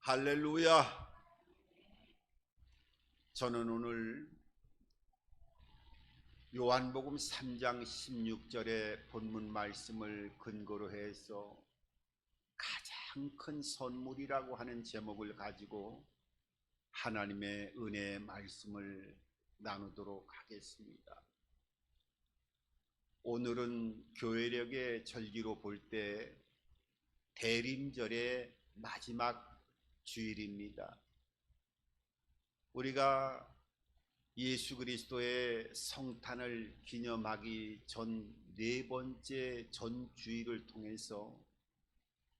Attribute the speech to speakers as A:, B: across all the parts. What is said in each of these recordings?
A: 할렐루야. 저는 오늘 요한복음 3장 16절의 본문 말씀을 근거로 해서 가장 큰 선물이라고 하는 제목을 가지고 하나님의 은혜의 말씀을 나누도록 하겠습니다. 오늘은 교회력의 절기로 볼 때 대림절의 마지막 주일입니다. 우리가 예수 그리스도의 성탄을 기념하기 전 네 번째 전주일을 통해서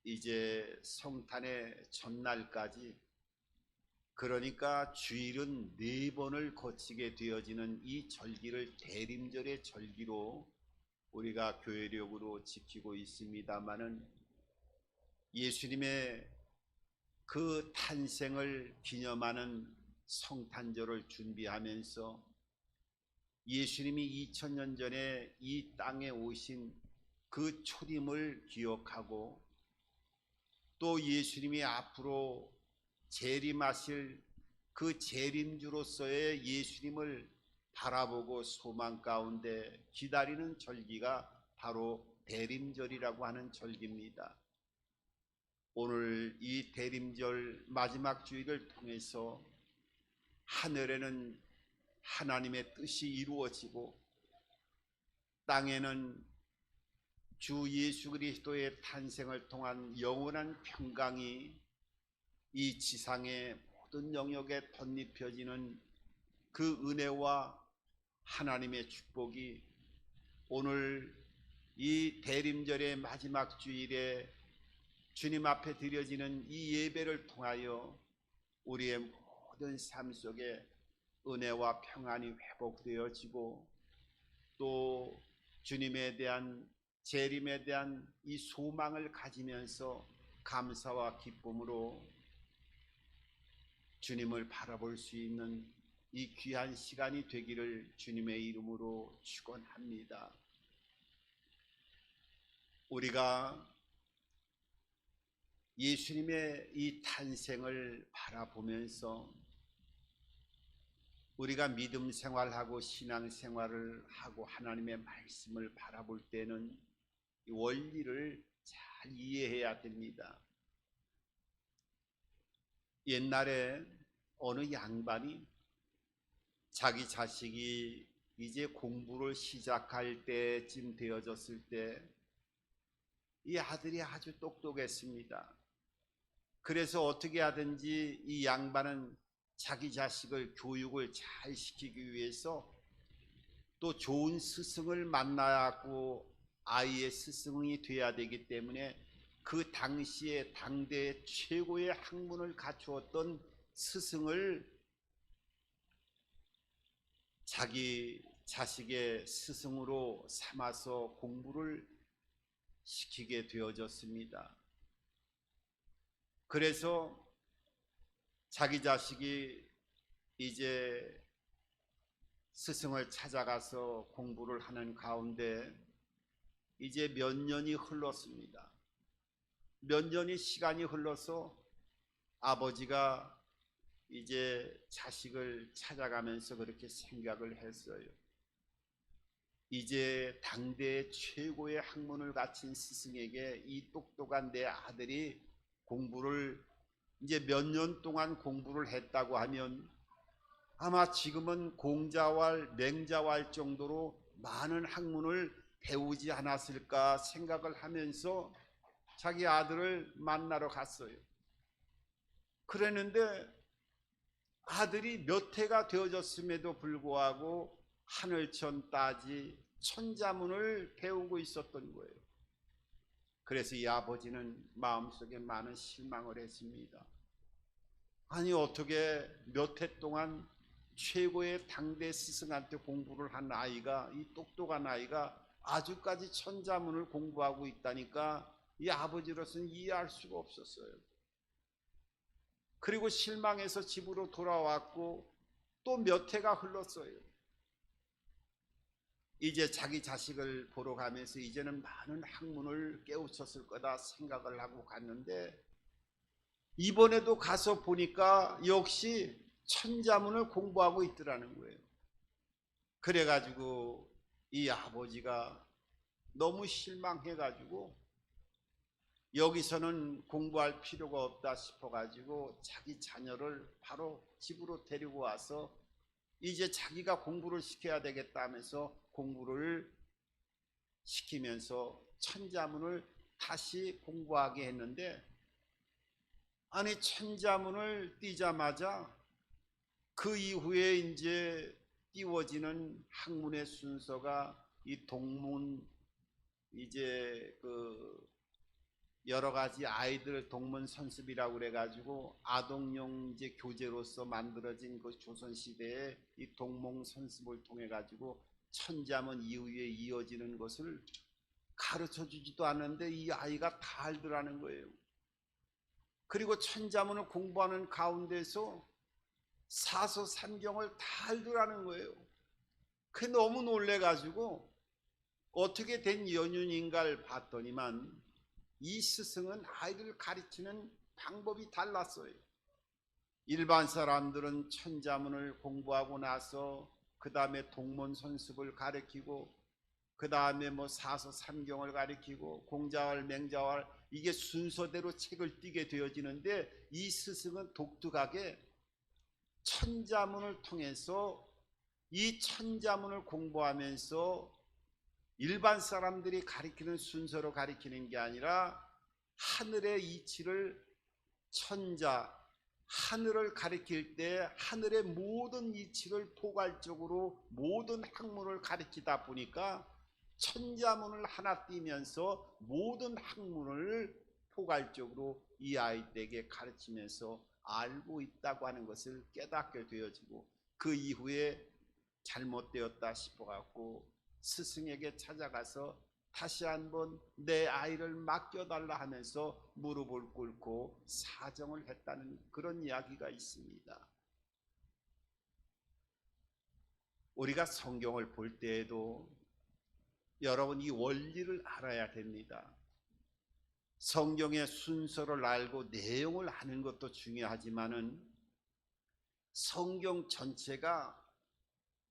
A: 이제 성탄의 전날까지, 그러니까 주일은 네 번을 거치게 되어지는 이 절기를 대림절의 절기로 우리가 교회력으로 지키고 있습니다마는, 예수님의 그 탄생을 기념하는 성탄절을 준비하면서 예수님이 2000년 전에 이 땅에 오신 그 초림을 기억하고, 또 예수님이 앞으로 재림하실 그 재림주로서의 예수님을 바라보고 소망 가운데 기다리는 절기가 바로 대림절이라고 하는 절기입니다. 오늘 이 대림절 마지막 주일을 통해서 하늘에는 하나님의 뜻이 이루어지고, 땅에는 주 예수 그리스도의 탄생을 통한 영원한 평강이 이 지상의 모든 영역에 덧입혀지는 그 은혜와 하나님의 축복이 오늘 이 대림절의 마지막 주일에 주님 앞에 드려지는 이 예배를 통하여 우리의 모든 삶 속에 은혜와 평안이 회복되어지고, 또 주님에 대한 재림에 대한 이 소망을 가지면서 감사와 기쁨으로 주님을 바라볼 수 있는 이 귀한 시간이 되기를 주님의 이름으로 축원합니다. 우리가 예수님의 이 탄생을 바라보면서 우리가 믿음 생활하고 신앙 생활을 하고 하나님의 말씀을 바라볼 때는 이 원리를 잘 이해해야 됩니다. 옛날에 어느 양반이 자기 자식이 이제 공부를 시작할 때쯤 되어졌을 때 이 아들이 아주 똑똑했습니다. 그래서 어떻게 하든지 이 양반은 자기 자식을 교육을 잘 시키기 위해서 또 좋은 스승을 만나야 하고 아이의 스승이 돼야 되기 때문에 그 당시에 당대 최고의 학문을 갖추었던 스승을 자기 자식의 스승으로 삼아서 공부를 시키게 되어졌습니다. 그래서 자기 자식이 이제 스승을 찾아가서 공부를 하는 가운데 이제 몇 년이 흘렀습니다. 몇 년의 시간이 흘러서 아버지가 이제 자식을 찾아가면서 그렇게 생각을 했어요. 이제 당대 최고의 학문을 갖춘 스승에게 이 똑똑한 내 아들이 공부를 이제 몇 년 동안 공부를 했다고 하면 아마 지금은 공자왈 맹자왈 정도로 많은 학문을 배우지 않았을까 생각을 하면서 자기 아들을 만나러 갔어요. 그랬는데 아들이 몇 해가 되어졌음에도 불구하고 하늘천 따지 천자문을 배우고 있었던 거예요. 그래서 이 아버지는 마음속에 많은 실망을 했습니다. 아니, 어떻게 몇 해 동안 최고의 당대 스승한테 공부를 한 아이가, 이 똑똑한 아이가 아주까지 천자문을 공부하고 있다니까 이 아버지로서는 이해할 수가 없었어요. 그리고 실망해서 집으로 돌아왔고 또 몇 해가 흘렀어요. 이제 자기 자식을 보러 가면서 이제는 많은 학문을 깨우쳤을 거다 생각을 하고 갔는데 이번에도 가서 보니까 역시 천자문을 공부하고 있더라는 거예요. 그래가지고 이 아버지가 너무 실망해가지고 여기서는 공부할 필요가 없다 싶어가지고 자기 자녀를 바로 집으로 데리고 와서 이제 자기가 공부를 시켜야 되겠다 하면서 공부를 시키면서 천자문을 다시 공부하게 했는데, 아니 천자문을 띄자마자 그 이후에 이제 띄워지는 학문의 순서가 이 동문, 이제 그 여러 가지 아이들 동문 선습이라고 그래가지고 아동용 이제 교재로서 만들어진 그 조선 시대의 이 동문 선습을 통해 가지고 천자문 이후에 이어지는 것을 가르쳐 주지도 않는데 이 아이가 다 알더라는 거예요. 그리고 천자문을 공부하는 가운데서 사서삼경을 다 알더라는 거예요. 그 너무 놀래가지고 어떻게 된 연륜인가를 봤더니만 이 스승은 아이를 가르치는 방법이 달랐어요. 일반 사람들은 천자문을 공부하고 나서 그 다음에 동문선습을 가르치고 그 다음에 뭐 사서삼경을 가르치고 공자왈 맹자왈 이게 순서대로 책을 띄게 되어지는데, 이 스승은 독특하게 천자문을 통해서 이 천자문을 공부하면서 일반 사람들이 가리키는 순서로 가리키는 게 아니라 하늘의 이치를, 천자, 하늘을 가리킬 때 하늘의 모든 이치를 포괄적으로 모든 학문을 가리키다 보니까 천자문을 하나 띄면서 모든 학문을 포괄적으로 이 아이들에게 가르치면서 알고 있다고 하는 것을 깨닫게 되어지고, 그 이후에 잘못되었다 싶어갖고 스승에게 찾아가서 다시 한번 내 아이를 맡겨달라 하면서 무릎을 꿇고 사정을 했다는 그런 이야기가 있습니다. 우리가 성경을 볼 때에도 여러분 이 원리를 알아야 됩니다. 성경의 순서를 알고 내용을 아는 것도 중요하지만은 성경 전체가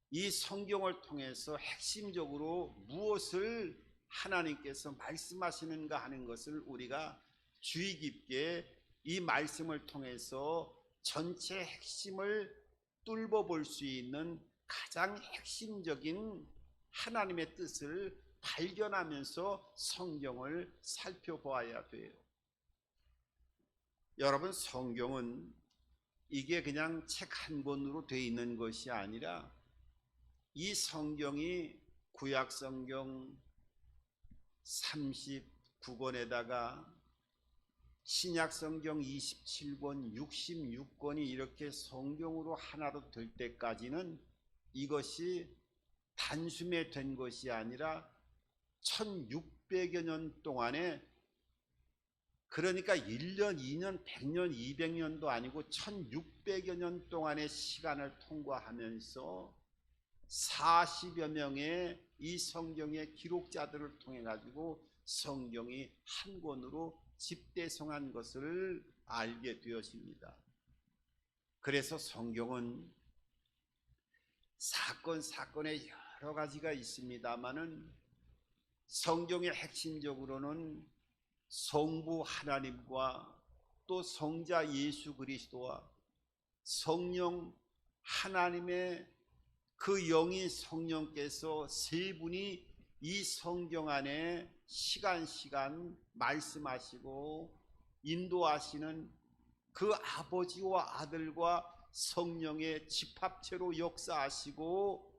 A: 이 성경을 통해서 핵심적으로 무엇을 하나님께서 말씀하시는가 하는 것을 우리가 주의 깊게 이 말씀을 통해서 전체 핵심을 뚫어 볼 수 있는 가장 핵심적인 하나님의 뜻을 발견하면서 성경을 살펴보아야 돼요. 여러분, 성경은 이게 그냥 책 한 권으로 되어 있는 것이 아니라 이 성경이 구약 성경 39권에다가 신약 성경 27권, 66권이 이렇게 성경으로 하나로 될 때까지는 이것이 단숨에 된 것이 아니라 1600여 년 동안에, 그러니까 1년, 2년, 100년, 200년도 아니고 1600여 년 동안의 시간을 통과하면서 40여 명의 이 성경의 기록자들을 통해 가지고 성경이 한 권으로 집대성한 것을 알게 되었습니다. 그래서 성경은 사건에 여러 가지가 있습니다마는 성경의 핵심적으로는 성부 하나님과 또 성자 예수 그리스도와 성령 하나님의 그 영인 성령께서 세 분이 이 성경 안에 시간 말씀하시고 인도하시는 그 아버지와 아들과 성령의 집합체로 역사하시고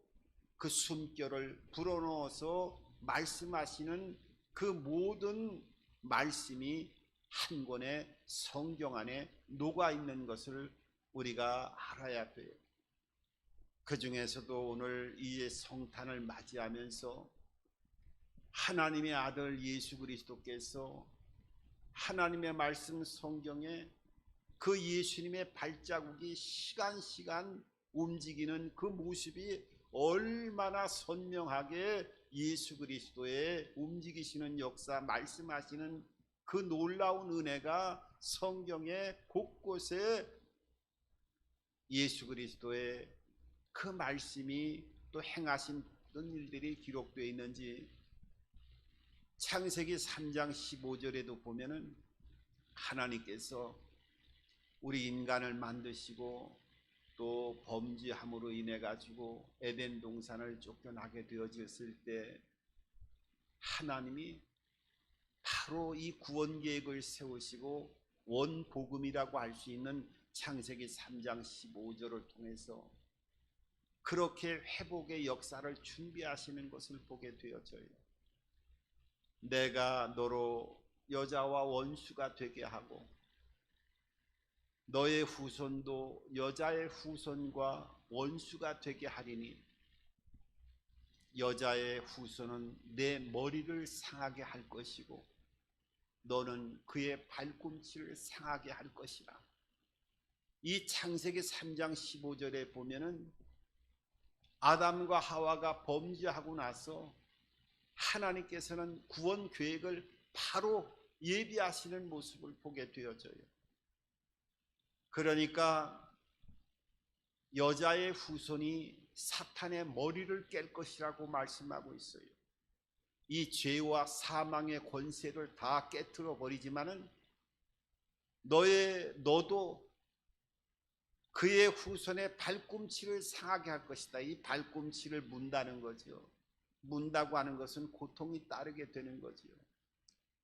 A: 그 숨결을 불어넣어서 말씀하시는 그 모든 말씀이 한 권의 성경 안에 녹아 있는 것을 우리가 알아야 돼요. 그 중에서도 오늘 이 성탄을 맞이하면서 하나님의 아들 예수 그리스도께서 하나님의 말씀 성경에 그 예수님의 발자국이 시간 움직이는 그 모습이 얼마나 선명하게 예수 그리스도의 움직이시는 역사, 말씀하시는 그 놀라운 은혜가 성경의 곳곳에 예수 그리스도의 그 말씀이 또 행하신 어떤 일들이 기록되어 있는지 창세기 3장 15절에도 보면은 하나님께서 우리 인간을 만드시고 또 범죄함으로 인해 가지고 에덴 동산을 쫓겨나게 되어졌을 때 하나님이 바로 이 구원 계획을 세우시고 원복음이라고 할 수 있는 창세기 3장 15절을 통해서 그렇게 회복의 역사를 준비하시는 것을 보게 되어져요. 내가 너로 여자와 원수가 되게 하고 너의 후손도 여자의 후손과 원수가 되게 하리니 여자의 후손은 내 머리를 상하게 할 것이고 너는 그의 발꿈치를 상하게 할 것이라. 이 창세기 3장 15절에 보면은 아담과 하와가 범죄하고 나서 하나님께서는 구원 계획을 바로 예비하시는 모습을 보게 되어져요. 그러니까 여자의 후손이 사탄의 머리를 깰 것이라고 말씀하고 있어요. 이 죄와 사망의 권세를 다 깨트려 버리지만은 너도 그의 후손의 발꿈치를 상하게 할 것이다. 이 발꿈치를 문다는 거죠. 문다고 하는 것은 고통이 따르게 되는 거죠.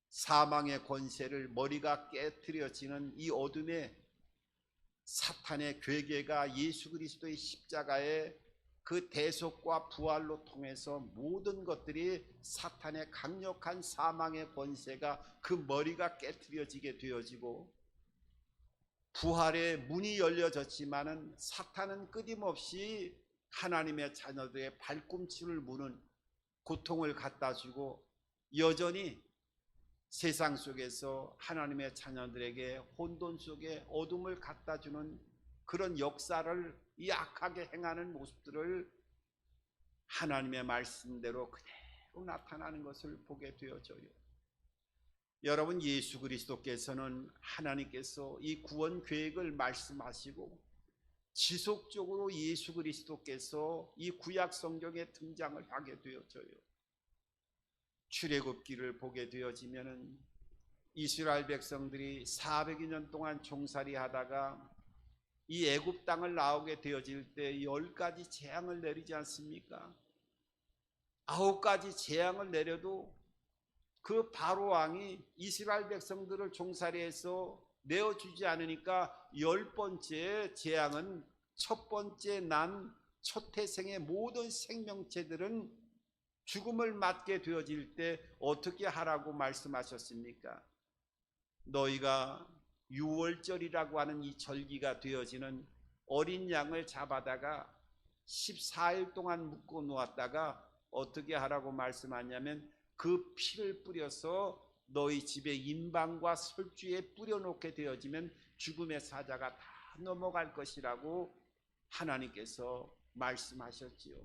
A: 사망의 권세를 머리가 깨트려지는 이 어둠의 사탄의 괴계가 예수 그리스도의 십자가의 그 대속과 부활로 통해서 모든 것들이 사탄의 강력한 사망의 권세가 그 머리가 깨트려지게 되어지고 부활의 문이 열려졌지만은 사탄은 끊임없이 하나님의 자녀들의 발꿈치를 무는 고통을 갖다 주고 여전히 세상 속에서 하나님의 자녀들에게 혼돈 속에 어둠을 갖다 주는 그런 역사를 이 악하게 행하는 모습들을 하나님의 말씀대로 그대로 나타나는 것을 보게 되어져요. 여러분, 예수 그리스도께서는 하나님께서 이 구원 계획을 말씀하시고 지속적으로 예수 그리스도께서 이 구약 성경에 등장을 하게 되어져요. 출애굽기를 보게 되어지면은 이스라엘 백성들이 400여 년 동안 종살이 하다가 이 애굽 땅을 나오게 되어질 때 10가지 재앙을 내리지 않습니까? 9가지 재앙을 내려도 그 바로 왕이 이스라엘 백성들을 종살이해서 내어주지 않으니까 10번째 재앙은 첫 번째 난 첫 태생의 모든 생명체들은 죽음을 맞게 되어질 때 어떻게 하라고 말씀하셨습니까? 너희가 유월절이라고 하는 이 절기가 되어지는 어린 양을 잡아다가 14일 동안 묶어 놓았다가 어떻게 하라고 말씀하냐면 그 피를 뿌려서 너희 집에 인방과 설주에 뿌려놓게 되어지면 죽음의 사자가 다 넘어갈 것이라고 하나님께서 말씀하셨지요.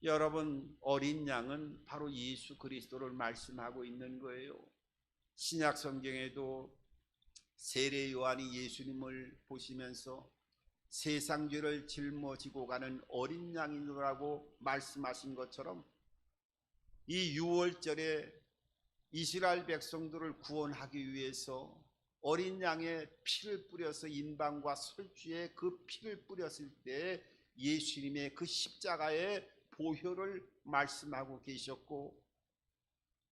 A: 여러분, 어린 양은 바로 예수 그리스도를 말씀하고 있는 거예요. 신약 성경에도 세례 요한이 예수님을 보시면서 세상 죄를 짊어지고 가는 어린 양이라고 말씀하신 것처럼 이 유월절에 이스라엘 백성들을 구원하기 위해서 어린 양의 피를 뿌려서 인방과 설주에 그 피를 뿌렸을 때 예수님의 그 십자가의 보혈을 말씀하고 계셨고,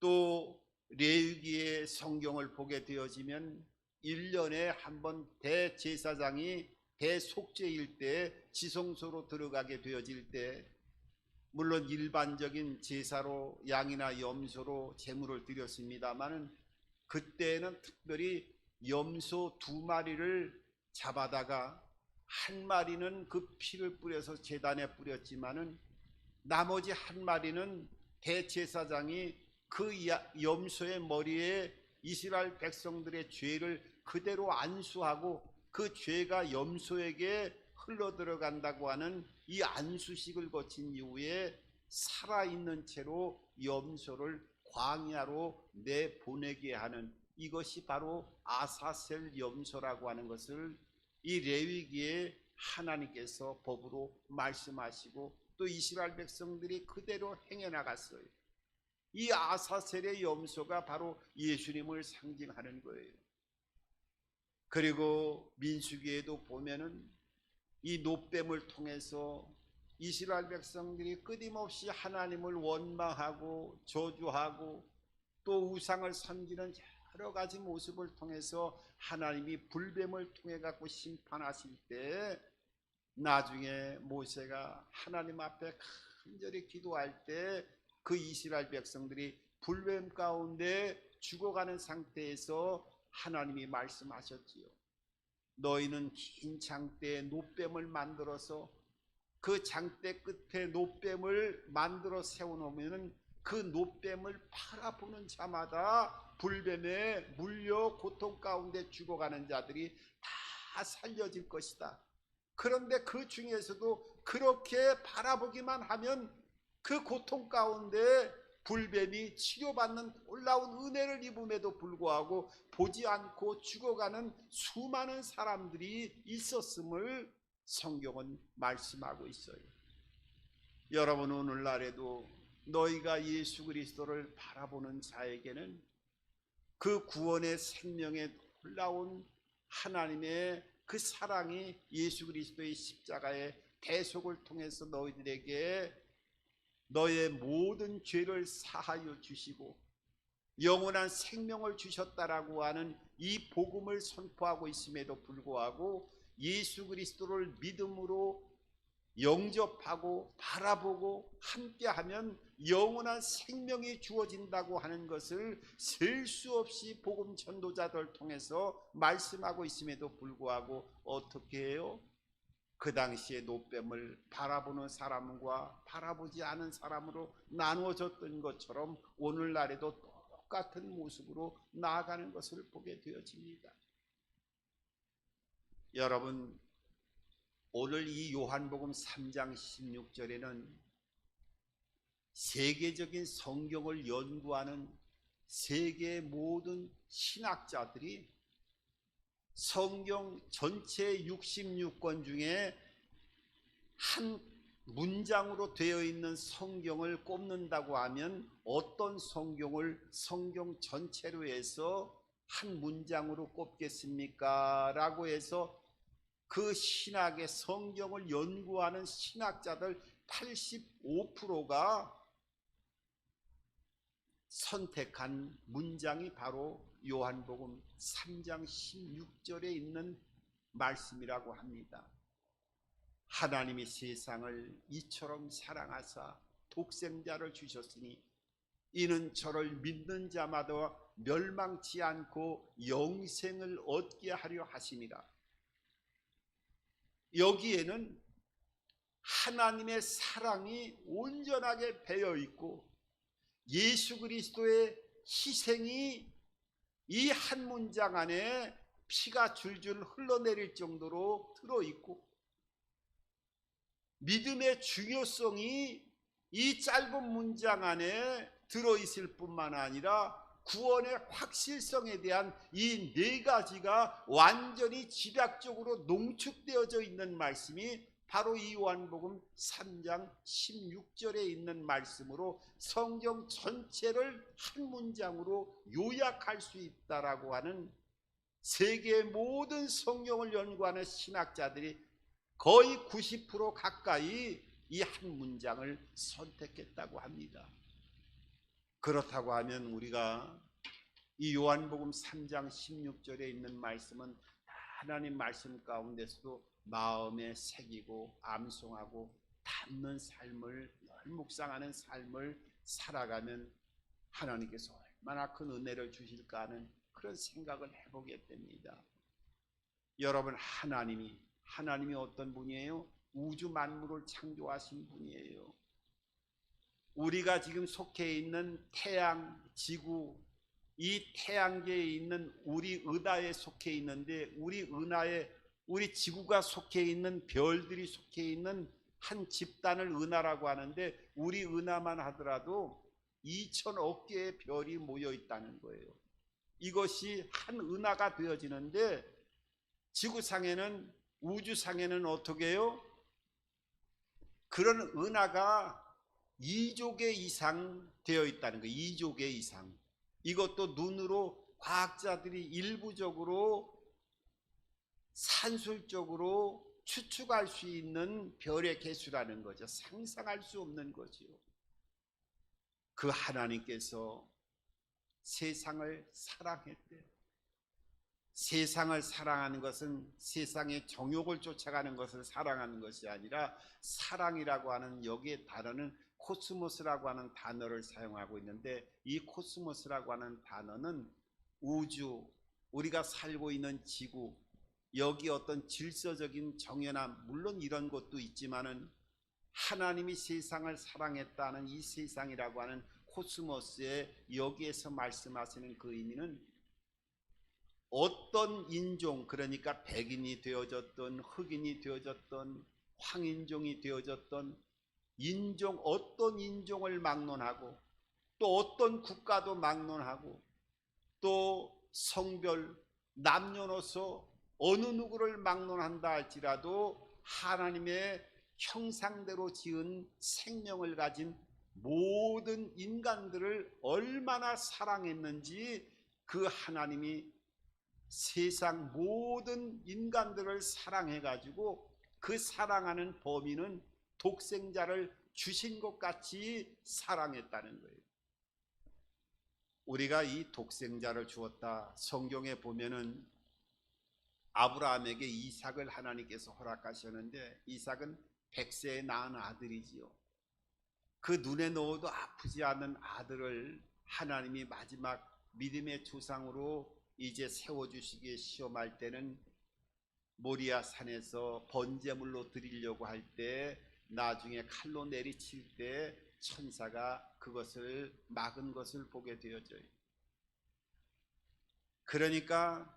A: 또 레위기의 성경을 보게 되어지면 1년에 한 번 대제사장이 대속죄일 때 지성소로 들어가게 되어질 때 물론 일반적인 제사로 양이나 염소로 제물을 드렸습니다마는 그때는 특별히 염소 2마리를 잡아다가 한 마리는 그 피를 뿌려서 제단에 뿌렸지만은 나머지 한 마리는 대제사장이 그 염소의 머리에 이스라엘 백성들의 죄를 그대로 안수하고 그 죄가 염소에게 흘러 들어간다고 하는 이 안수식을 거친 이후에 살아있는 채로 염소를 광야로 내보내게 하는 이것이 바로 아사셀 염소라고 하는 것을 이 레위기에 하나님께서 법으로 말씀하시고 또 이스라엘 백성들이 그대로 행해 나갔어요. 이 아사셀의 염소가 바로 예수님을 상징하는 거예요. 그리고 민수기에도 보면은 이 노뱀을 통해서 이스라엘 백성들이 끊임없이 하나님을 원망하고 저주하고 또 우상을 섬기는 여러 가지 모습을 통해서 하나님이 불뱀을 통해 갖고 심판하실 때 나중에 모세가 하나님 앞에 간절히 기도할 때 그 이스라엘 백성들이 불뱀 가운데 죽어가는 상태에서 하나님이 말씀하셨지요. 너희는 긴 장대에 노뱀을 만들어서 그 장대 끝에 노뱀을 만들어 세워놓으면 그 노뱀을 바라보는 자마다 불뱀에 물려 고통 가운데 죽어가는 자들이 다 살려질 것이다. 그런데 그 중에서도 그렇게 바라보기만 하면 그 고통 가운데 불뱀이 치료받는 놀라운 은혜를 입음에도 불구하고 보지 않고 죽어가는 수많은 사람들이 있었음을 성경은 말씀하고 있어요. 여러분, 오늘날에도 너희가 예수 그리스도를 바라보는 자에게는 그 구원의 생명에 놀라운 하나님의 그 사랑이 예수 그리스도의 십자가의 대속을 통해서 너희들에게 너의 모든 죄를 사하여 주시고 영원한 생명을 주셨다라고 하는 이 복음을 선포하고 있음에도 불구하고 예수 그리스도를 믿음으로 영접하고 바라보고 함께하면 영원한 생명이 주어진다고 하는 것을 셀 수 없이 복음 전도자들 통해서 말씀하고 있음에도 불구하고 어떻게 해요? 그 당시에 노뱀을 바라보는 사람과 바라보지 않은 사람으로 나누어졌던 것처럼 오늘날에도 똑같은 모습으로 나아가는 것을 보게 되어집니다. 여러분, 오늘 이 요한복음 3장 16절에는 세계적인 성경을 연구하는 세계의 모든 신학자들이 성경 전체 66권 중에 한 문장으로 되어 있는 성경을 꼽는다고 하면 어떤 성경을 성경 전체로 해서 한 문장으로 꼽겠습니까? 라고 해서 그 신학의 성경을 연구하는 신학자들 85%가 선택한 문장이 바로 요한복음 3장 16절에 있는 말씀이라고 합니다. 하나님이 세상을 이처럼 사랑하사 독생자를 주셨으니 이는 저를 믿는 자마다 멸망치 않고 영생을 얻게 하려 하심이라. 여기에는 하나님의 사랑이 온전하게 배어 있고 예수 그리스도의 희생이 이 한 문장 안에 피가 줄줄 흘러내릴 정도로 들어있고 믿음의 중요성이 이 짧은 문장 안에 들어있을 뿐만 아니라 구원의 확실성에 대한 이 네 가지가 완전히 집약적으로 농축되어져 있는 말씀이 바로 이 요한복음 3장 16절에 있는 말씀으로 성경 전체를 한 문장으로 요약할 수 있다라고 하는 세계 모든 성경을 연구하는 신학자들이 거의 90% 가까이 이 한 문장을 선택했다고 합니다. 그렇다고 하면 우리가 이 요한복음 3장 16절에 있는 말씀은 하나님 말씀 가운데서도 마음에 새기고 암송하고 담는 삶을 늘 묵상하는 삶을 살아가면 하나님께서 얼마나 큰 은혜를 주실까 하는 그런 생각을 해보게 됩니다. 여러분, 하나님이 어떤 분이에요? 우주 만물을 창조하신 분이에요. 우리가 지금 속해 있는 태양, 지구, 이 태양계에 있는 우리 은하에 속해 있는데 우리 지구가 속해 있는 별들이 속해 있는 한 집단을 은하라고 하는데 우리 은하만 하더라도 2천억 개의 별이 모여 있다는 거예요. 이것이 한 은하가 되어지는데, 지구상에는, 우주상에는 어떻게 해요? 그런 은하가 2조 개 이상 되어 있다는 거예요. 2조 개 이상. 이것도 눈으로 과학자들이 일부적으로 산술적으로 추측할 수 있는 별의 개수라는 거죠. 상상할 수 없는 거죠. 그 하나님께서 세상을 사랑했대. 세상을 사랑하는 것은 세상의 정욕을 쫓아가는 것을 사랑하는 것이 아니라, 사랑이라고 하는 여기에 단어는 코스모스라고 하는 단어를 사용하고 있는데, 이 코스모스라고 하는 단어는 우주, 우리가 살고 있는 지구, 여기 어떤 질서적인 정연함, 물론 이런 것도 있지만은 하나님이 세상을 사랑했다는 이 세상이라고 하는 코스모스에 여기에서 말씀하시는 그 의미는, 어떤 인종, 그러니까 백인이 되어졌던, 흑인이 되어졌던, 황인종이 되어졌던 인종, 어떤 인종을 막론하고, 또 어떤 국가도 막론하고, 또 성별, 남녀노소 어느 누구를 막론한다 할지라도 하나님의 형상대로 지은 생명을 가진 모든 인간들을 얼마나 사랑했는지, 그 하나님이 세상 모든 인간들을 사랑해 가지고 그 사랑하는 범위는 독생자를 주신 것 같이 사랑했다는 거예요. 우리가 이 독생자를 주었다, 성경에 보면은 아브라함에게 이삭을 하나님께서 허락하셨는데, 이삭은 100세에 낳은 아들이지요. 그 눈에 넣어도 아프지 않는 아들을 하나님이 마지막 믿음의 조상으로 이제 세워주시기에 시험할 때는, 모리아 산에서 번제물로 드리려고 할 때, 나중에 칼로 내리칠 때 천사가 그것을 막은 것을 보게 되어져요. 그러니까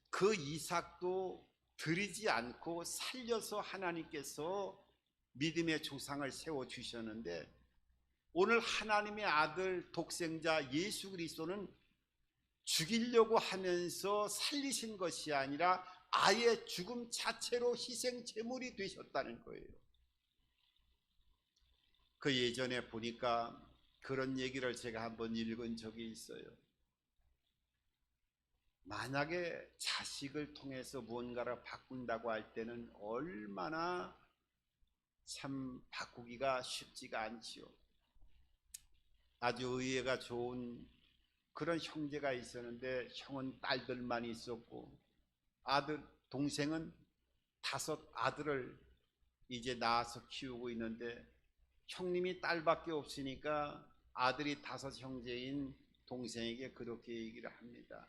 A: 그 이삭도 드리지 않고 살려서 하나님께서 믿음의 조상을 세워주셨는데, 오늘 하나님의 아들 독생자 예수 그리스도는 죽이려고 하면서 살리신 것이 아니라 아예 죽음 자체로 희생 제물이 되셨다는 거예요. 그 예전에 보니까 그런 얘기를 제가 한번 읽은 적이 있어요. 만약에 자식을 통해서 무언가를 바꾼다고 할 때는 얼마나 참 바꾸기가 쉽지가 않지요. 아주 의외가 좋은 그런 형제가 있었는데, 형은 딸들만 있었고 아들, 동생은 5 아들을 이제 낳아서 키우고 있는데, 형님이 딸밖에 없으니까 아들이 5 형제인 동생에게 그렇게 얘기를 합니다.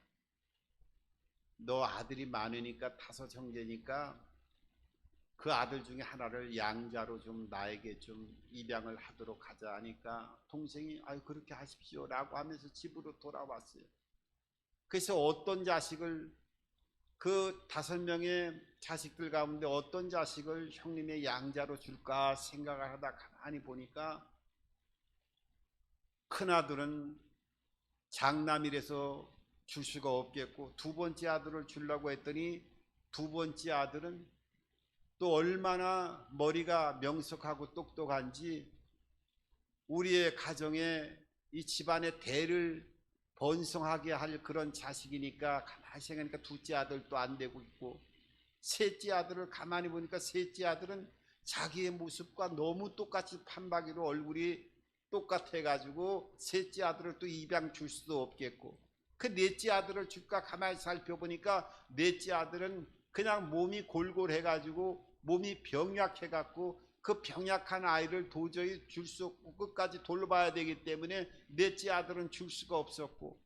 A: 너 아들이 많으니까 5 형제니까 그 아들 중에 하나를 양자로 좀 나에게 좀 입양을 하도록 하자 하니까, 동생이 아유 그렇게 하십시오 라고 하면서 집으로 돌아왔어요. 그래서 어떤 자식을, 그 5명의 자식들 가운데 어떤 자식을 형님의 양자로 줄까 생각을 하다 가만히 보니까, 큰아들은 장남이라서 줄 수가 없겠고, 2번째 아들을 주려고 했더니 2번째 아들은 또 얼마나 머리가 명석하고 똑똑한지, 우리의 가정에 이 집안의 대를 번성하게 할 그런 자식이니까 가만히 생각하니까 2째 아들도 안 되고 있고, 3째 아들을 가만히 보니까 3째 아들은 자기의 모습과 너무 똑같이 판박이로 얼굴이 똑같아 가지고 3째 아들을 또 입양 줄 수도 없겠고, 그 4째 아들을 줄까 가만히 살펴보니까 4째 아들은 그냥 몸이 골골해 가지고 몸이 병약해 갖고 그 병약한 아이를 도저히 줄 수 없고 끝까지 돌봐야 되기 때문에 4째 아들은 줄 수가 없었고,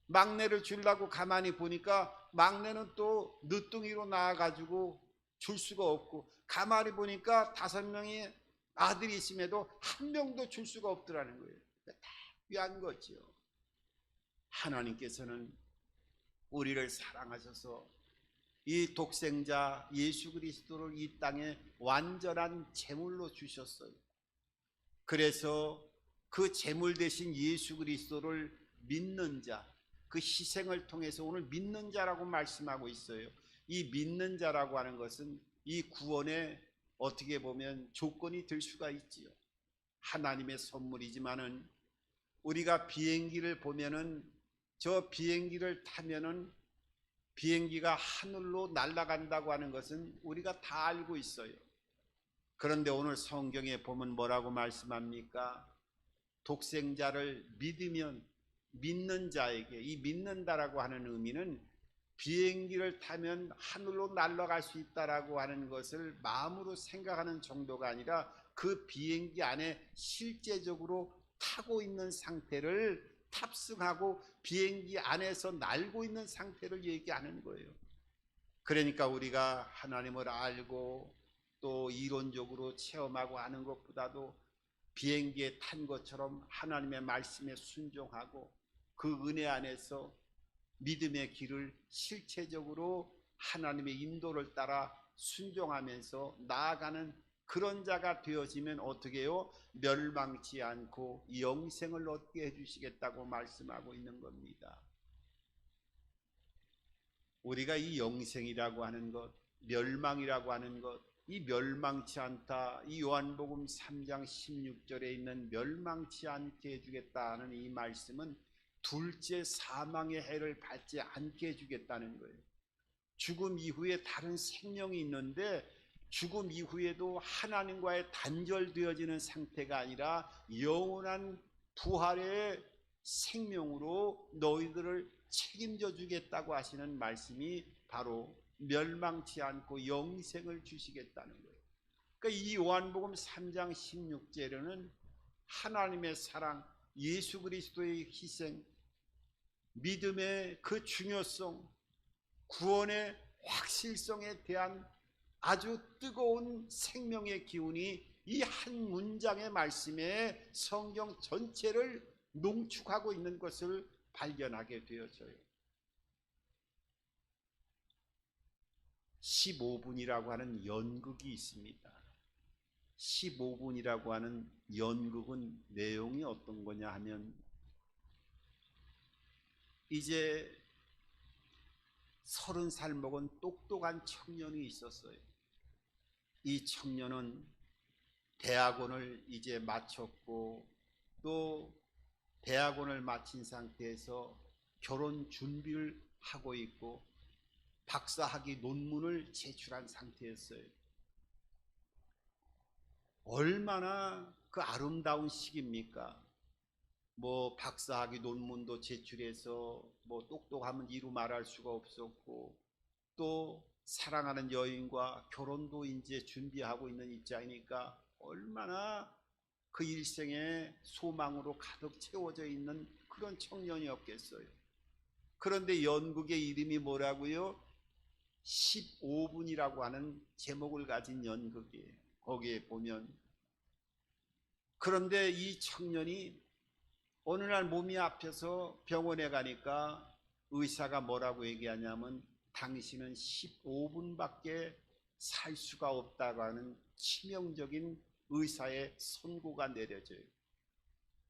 A: 막내를 주려고 가만히 보니까 막내는 또 늦둥이로 나와가지고 줄 수가 없고, 가만히 보니까 5명의 아들이 있음에도 1명도 줄 수가 없더라는 거예요. 다 귀한 거죠. 하나님께서는 우리를 사랑하셔서 이 독생자 예수 그리스도를 이 땅에 완전한 제물로 주셨어요. 그래서 그 제물 대신 예수 그리스도를 믿는 자, 그 희생을 통해서 오늘 믿는 자라고 말씀하고 있어요. 이 믿는 자라고 하는 것은 이 구원의 어떻게 보면 조건이 될 수가 있지요. 하나님의 선물이지만은 우리가 비행기를 보면은 저 비행기를 타면은 비행기가 하늘로 날아간다고 하는 것은 우리가 다 알고 있어요. 그런데 오늘 성경에 보면 뭐라고 말씀합니까? 독생자를 믿으면 믿는 자에게, 이 믿는다라고 하는 의미는 비행기를 타면 하늘로 날아갈 수 있다라고 하는 것을 마음으로 생각하는 정도가 아니라 그 비행기 안에 실제적으로 타고 있는 상태를 탑승하고 비행기 안에서 날고 있는 상태를 얘기하는 거예요. 그러니까 우리가 하나님을 알고 또 이론적으로 체험하고 하는 것보다도 비행기에 탄 것처럼 하나님의 말씀에 순종하고 그 은혜 안에서 믿음의 길을 실체적으로 하나님의 인도를 따라 순종하면서 나아가는 그런 자가 되어지면 어떻게 해요? 멸망치 않고 영생을 얻게 해주시겠다고 말씀하고 있는 겁니다. 우리가 이 영생이라고 하는 것, 멸망이라고 하는 것, 이 멸망치 않다, 이 요한복음 3장 16절에 있는 멸망치 않게 해주겠다는 이 말씀은 둘째 사망의 해를 받지 않게 해주겠다는 거예요. 죽음 이후에 다른 생명이 있는데 죽음 이후에도 하나님과의 단절되어지는 상태가 아니라 영원한 부활의 생명으로 너희들을 책임져 주겠다고 하시는 말씀이 바로 멸망치 않고 영생을 주시겠다는 거예요. 그러니까 이 요한복음 3장 16절에는 하나님의 사랑, 예수 그리스도의 희생, 믿음의 그 중요성, 구원의 확실성에 대한 아주 뜨거운 생명의 기운이 이 한 문장의 말씀에 성경 전체를 농축하고 있는 것을 발견하게 되어져요. 15분이라고 하는 연극이 있습니다. 15분이라고 하는 연극은 내용이 어떤 거냐 하면 이제 30살 먹은 똑똑한 청년이 있었어요. 이 청년은 대학원을 이제 마쳤고 또 대학원을 마친 상태에서 결혼 준비를 하고 있고 박사학위 논문을 제출한 상태였어요. 얼마나 그 아름다운 시기입니까? 뭐 박사학위 논문도 제출해서 뭐 똑똑하면 이루 말할 수가 없었고 또 사랑하는 여인과 결혼도 이제 준비하고 있는 입장이니까 얼마나 그 일생의 소망으로 가득 채워져 있는 그런 청년이었겠어요. 그런데 연극의 이름이 뭐라고요? 15분이라고 하는 제목을 가진 연극이에요. 거기에 보면 그런데 이 청년이 어느 날 몸이 아파서 병원에 가니까 의사가 뭐라고 얘기하냐면 당신은 15분밖에 살 수가 없다고 하는 치명적인 의사의 선고가 내려져요.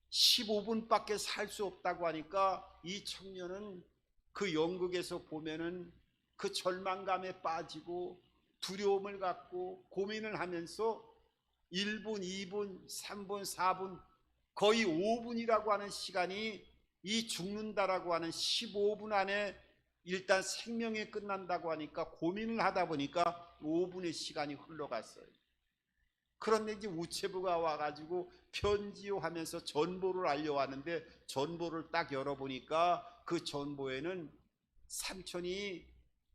A: 15분밖에 살 수 없다고 하니까 이 청년은 그 연극에서 보면은 그 절망감에 빠지고 두려움을 갖고 고민을 하면서 1분, 2분, 3분, 4분 거의 5분이라고 하는 시간이 이 죽는다라고 하는 15분 안에 일단 생명이 끝난다고 하니까 고민을 하다 보니까 5분의 시간이 흘러갔어요. 그런데 이제 우체부가 와가지고 편지요 하면서 전보를 알려왔는데 전보를 딱 열어보니까 그 전보에는 삼촌이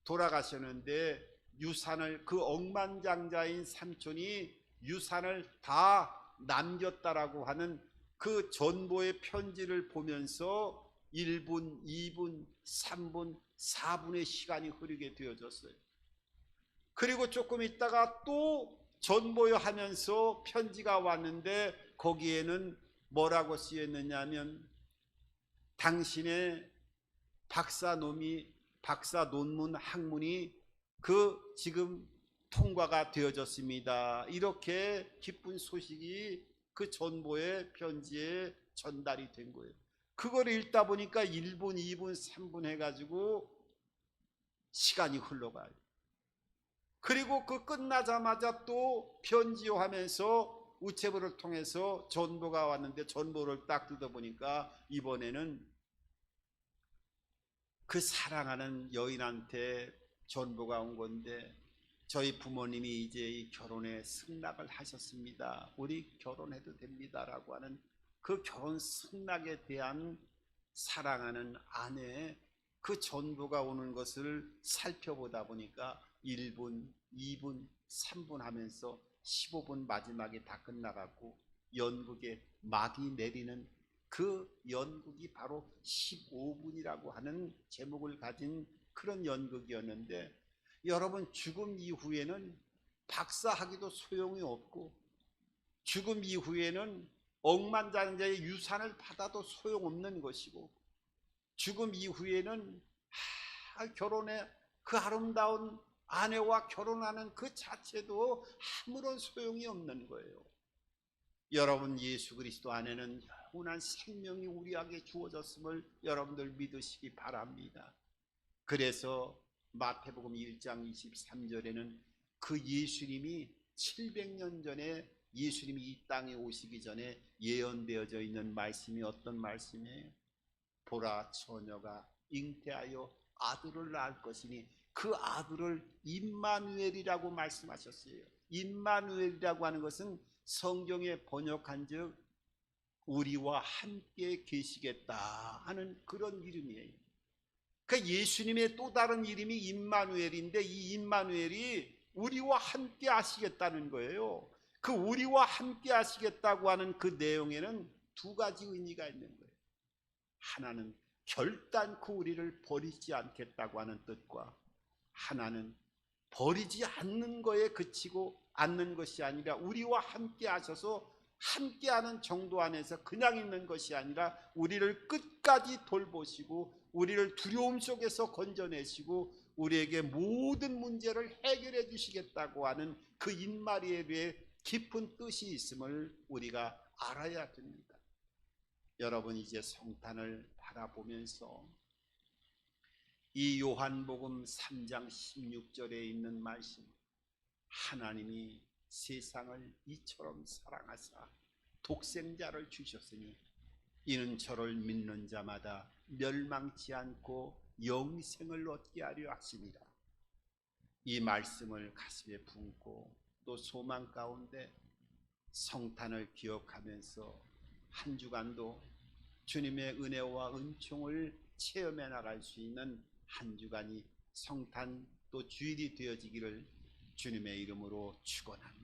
A: 돌아가셨는데 유산을 그 억만장자인 삼촌이 유산을 다 남겼다라고 하는 그 전보의 편지를 보면서 1분, 2분, 3분, 4분의 시간이 흐르게 되어졌어요. 그리고 조금 있다가 또 전보여 하면서 편지가 왔는데 거기에는 뭐라고 쓰였느냐 하면 당신의 박사 논문 학문이 그 지금 통과가 되어졌습니다. 이렇게 기쁜 소식이 그 전보의 편지에 전달이 된 거예요. 그걸 읽다 보니까 1분, 2분, 3분 해가지고 시간이 흘러가요. 그리고 그 끝나자마자 또 편지하면서 우체부를 통해서 전보가 왔는데 전보를 딱 뜯어보니까 이번에는 그 사랑하는 여인한테 전보가 온 건데, 저희 부모님이 이제 이 결혼에 승낙을 하셨습니다. 우리 결혼해도 됩니다라고 하는 그 결혼 승낙에 대한 사랑하는 아내의 그 전보가 오는 것을 살펴보다 보니까 1분, 2분, 3분 하면서 15분 마지막에 다 끝나가고 연극에 막이 내리는 그 연극이 바로 15분이라고 하는 제목을 가진 그런 연극이었는데, 여러분, 죽음 이후에는 박사학위도 소용이 없고, 죽음 이후에는 억만장자의 유산을 받아도 소용없는 것이고, 죽음 이후에는 결혼의 그 아름다운 아내와 결혼하는 그 자체도 아무런 소용이 없는 거예요. 여러분, 예수 그리스도 안에는 영원한 생명이 우리에게 주어졌음을 여러분들 믿으시기 바랍니다. 그래서 마태복음 1장 23절에는 그 예수님이 700년 전에 예수님이 이 땅에 오시기 전에 예언되어져 있는 말씀이 어떤 말씀이에요? 보라, 처녀가 잉태하여 아들을 낳을 것이니 그 아들을 임마누엘이라고 말씀하셨어요. 임마누엘이라고 하는 것은 성경에 번역한 즉 우리와 함께 계시겠다 하는 그런 이름이에요. 그러니까 예수님의 또 다른 이름이 임마누엘인데, 이 임마누엘이 우리와 함께 하시겠다는 거예요. 그 우리와 함께 하시겠다고 하는 그 내용에는 두 가지 의미가 있는 거예요. 하나는 결단코 우리를 버리지 않겠다고 하는 뜻과, 하나는 버리지 않는 거에 그치고 않는 것이 아니라 우리와 함께 하셔서 함께하는 정도 안에서 그냥 있는 것이 아니라 우리를 끝까지 돌보시고 우리를 두려움 속에서 건져내시고 우리에게 모든 문제를 해결해 주시겠다고 하는 그 임마누엘의 깊은 뜻이 있음을 우리가 알아야 됩니다. 여러분, 이제 성탄을 바라보면서 이 요한복음 3장 16절에 있는 말씀, 하나님이 세상을 이처럼 사랑하사 독생자를 주셨으니 이는 저를 믿는 자마다 멸망치 않고 영생을 얻게 하려 하심이라. 이 말씀을 가슴에 품고 또 소망 가운데 성탄을 기억하면서 한 주간도 주님의 은혜와 은총을 체험해 나갈 수 있는 한 주간이 성탄 또 주일이 되어지기를 주님의 이름으로 축원합니다.